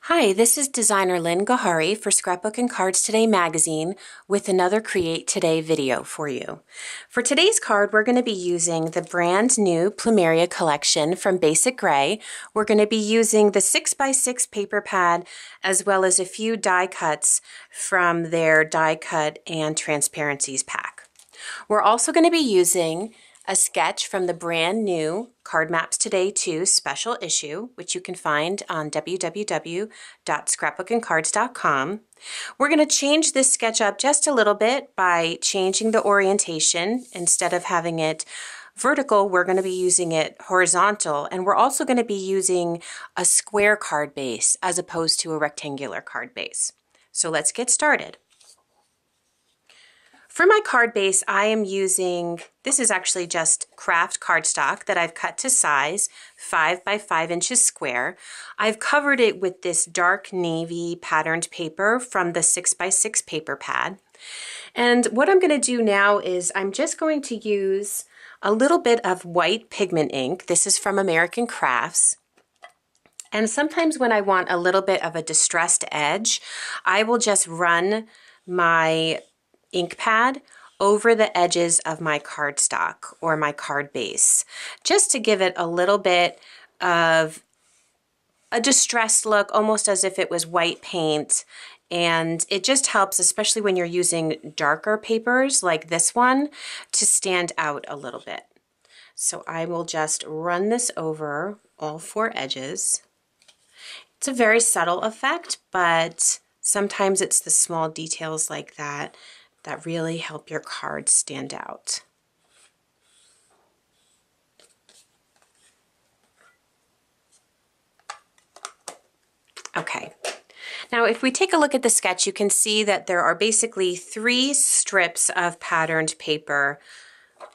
Hi, this is designer Lynn Ghahary for Scrapbook and Cards Today magazine with another Create Today video for you. For today's card, we're going to be using the brand new Plumeria collection from Basic Gray. We're going to be using the 6x6 paper pad as well as a few die cuts from their die cut and transparencies pack. We're also going to be using a sketch from the brand new Card Maps Today 2 special issue, which you can find on www.scrapbookandcards.com. We're going to change this sketch up just a little bit by changing the orientation. Instead of having it vertical, we're going to be using it horizontal, and we're also going to be using a square card base as opposed to a rectangular card base. So let's get started. For my card base, I am using, this is actually just craft cardstock that I've cut to size, 5 by 5 inches square. I've covered it with this dark navy patterned paper from the 6x6 paper pad. And what I'm going to do now is I'm just going to use a little bit of white pigment ink. This is from American Crafts. And sometimes when I want a little bit of a distressed edge, I will just run my ink pad over the edges of my cardstock or my card base, just to give it a little bit of a distressed look, almost as if it was white paint. And it just helps, especially when you're using darker papers like this one, to stand out a little bit. So I will just run this over all 4 edges. It's a very subtle effect, but sometimes it's the small details like that that really help your card stand out. Okay, now if we take a look at the sketch, you can see that there are basically 3 strips of patterned paper.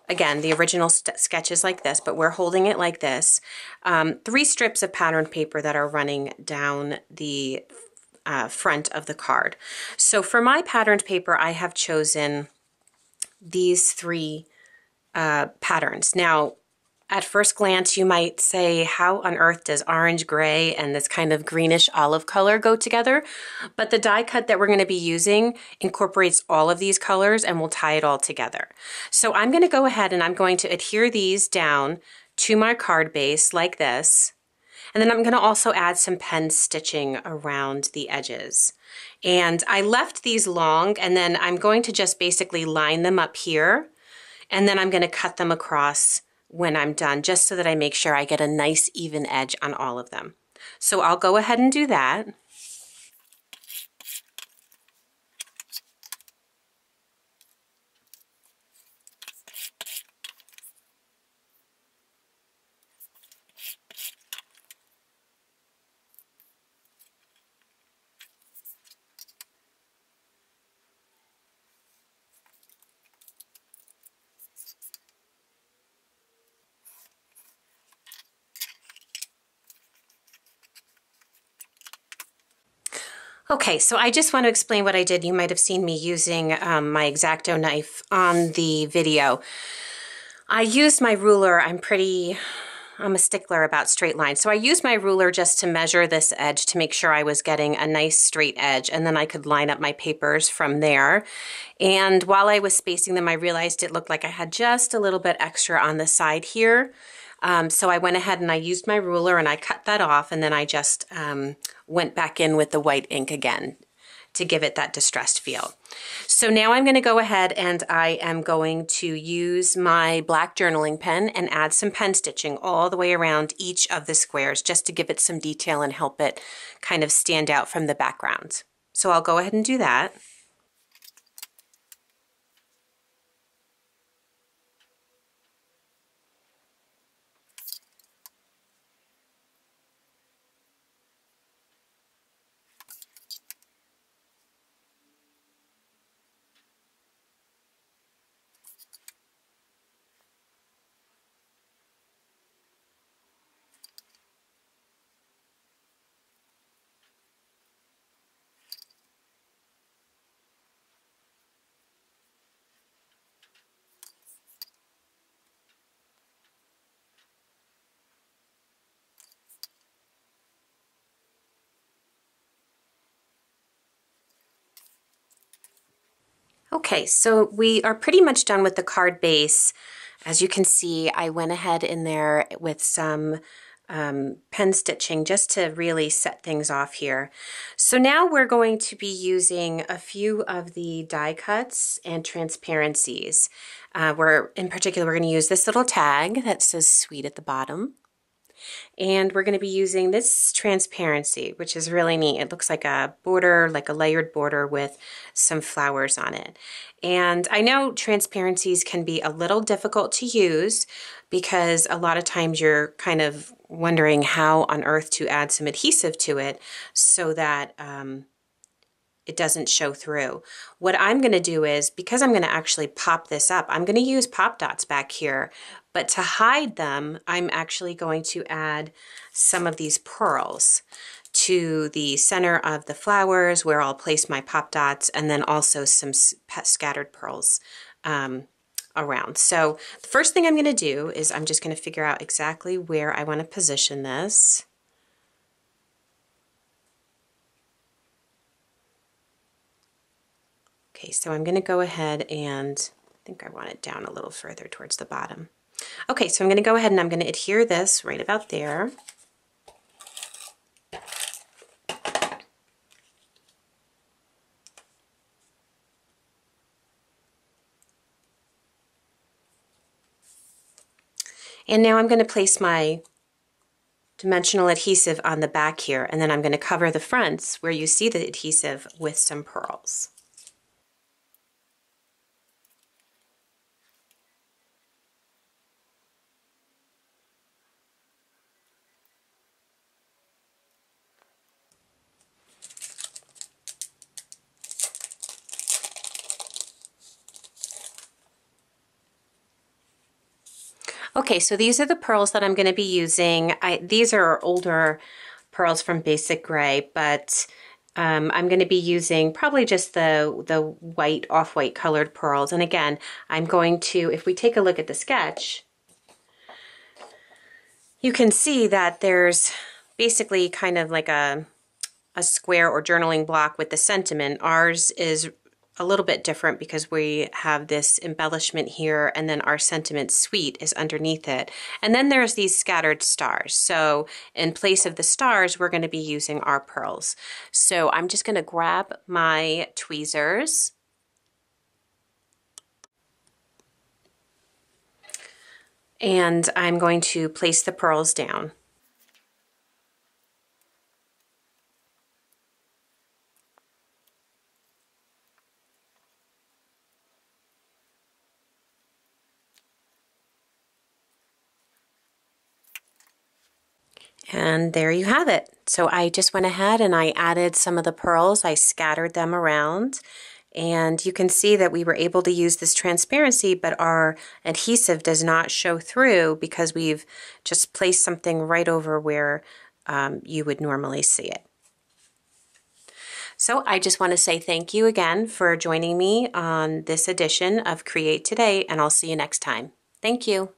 Again, the original sketch is like this, but we're holding it like this. 3 strips of patterned paper that are running down the front of the card. So for my patterned paper, I have chosen these 3 patterns. Now, at first glance, you might say, how on earth does orange, gray, and this kind of greenish olive color go together? But the die cut that we're going to be using incorporates all of these colors and will tie it all together. So I'm going to go ahead and I'm going to adhere these down to my card base like this. And then I'm going to also add some pen stitching around the edges. And I left these long, and then I'm going to just basically line them up here, and then I'm going to cut them across when I'm done, just so that I make sure I get a nice even edge on all of them. So I'll go ahead and do that. Okay, so I just want to explain what I did. You might have seen me using my X-Acto knife on the video. I used my ruler. I'm a stickler about straight lines. So I used my ruler just to measure this edge to make sure I was getting a nice straight edge, and then I could line up my papers from there. And while I was spacing them, I realized it looked like I had just a little bit extra on the side here. So I went ahead and I used my ruler and I cut that off, and then I just went back in with the white ink again to give it that distressed feel. So now I'm going to go ahead and I am going to use my black journaling pen and add some pen stitching all the way around each of the squares, just to give it some detail and help it kind of stand out from the background. So I'll go ahead and do that. Okay, so we are pretty much done with the card base. As you can see, I went ahead in there with some pen stitching just to really set things off here. So now we're going to be using a few of the die cuts and transparencies. In particular, we're going to use this little tag that says sweet at the bottom. And we're going to be using this transparency, which is really neat. It looks like a border, like a layered border with some flowers on it. And I know transparencies can be a little difficult to use because a lot of times you're kind of wondering how on earth to add some adhesive to it so that it doesn't show through. What I'm going to do is, because I'm going to actually pop this up, I'm going to use pop dots back here, but to hide them, I'm actually going to add some of these pearls to the center of the flowers where I'll place my pop dots, and then also some scattered pearls around. So the first thing I'm going to do is I'm just going to figure out exactly where I want to position this. Okay, so I'm going to go ahead and I think I want it down a little further towards the bottom. Okay, so I'm going to go ahead and I'm going to adhere this right about there. And now I'm going to place my dimensional adhesive on the back here, and then I'm going to cover the fronts where you see the adhesive with some pearls. Okay, so these are the pearls that I'm going to be using. These are older pearls from Basic Gray, but I'm going to be using probably just the white, off-white colored pearls. And again, I'm going to, if we take a look at the sketch, you can see that there's basically kind of like a square or journaling block with the sentiment. Ours is a little bit different because we have this embellishment here, and then our sentiment sweet is underneath it. And then there's these scattered stars. So in place of the stars, we're going to be using our pearls. So I'm just going to grab my tweezers. And I'm going to place the pearls down. And there you have it. So I just went ahead and I added some of the pearls. I scattered them around, and you can see that we were able to use this transparency, but our adhesive does not show through because we've just placed something right over where you would normally see it. So I just want to say thank you again for joining me on this edition of Create Today, and I'll see you next time. Thank you.